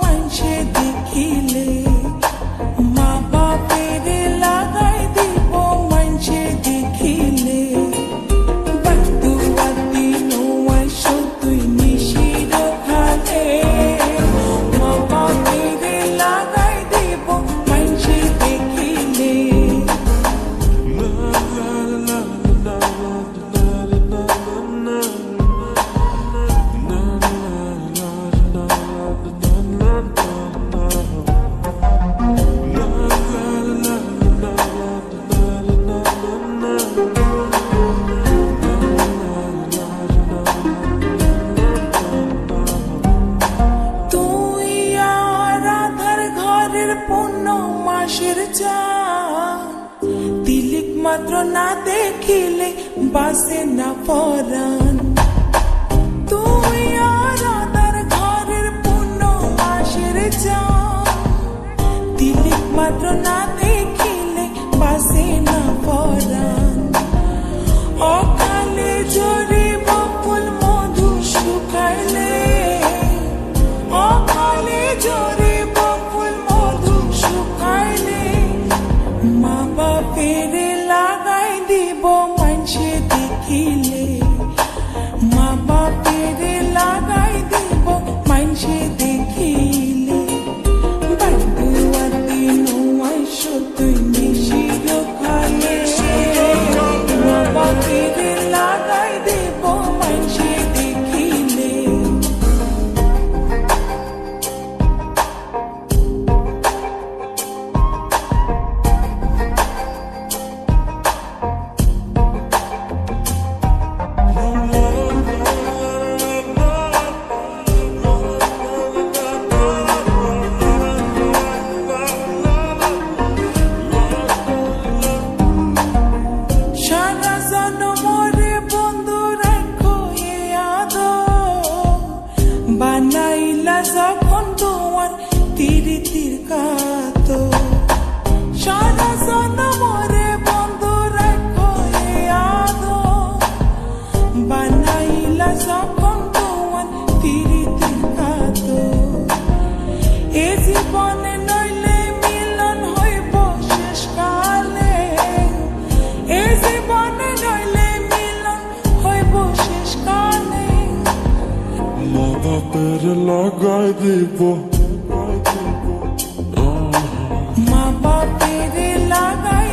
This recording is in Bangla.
মানসে দেখিলে, মা বাপের লাগাই দিব মানসে দেখিলে। বাতুয়াতি নোয়াই সতুই নিশির খালে, মা বাপের লাগাই দিব মানসে দেখিলে। মাসের চান তিলিক মাত্র না দেখিলে বাসে না পরাণ। তুই আর আদার ঘরের পূর্ণ মাসের চান তিলিক মাত্র না দেখিলে বাসে না পরাণ। অকালে জরি বকুল মধু শুকাইলে, অকালে জরি বকুল মধু শুকাইলে, মা বাপের লাগাই দিব মানসে দেখিলে, মা বাপের লাগাই দিব মানসে দেখিলে। বাতুয়াতি নোয়াই সতুই নিশির খালে, মা বাপের লাগাই দিব মানসে দেখিলে। বানাইলা যখন তোমার তিরিতির কাতো, সারা জনমরে বন্ধু রাখো এ আদো। বানাইলা যখন তোমার তিরিতির কাতো, এ জীবনে নইলে মিলন হইব শেষ কালে, এ জীবনে নইলে মিলন হইব শেষ কালে। মা বাপের লাগাই দিব, মা বাপের লাগাই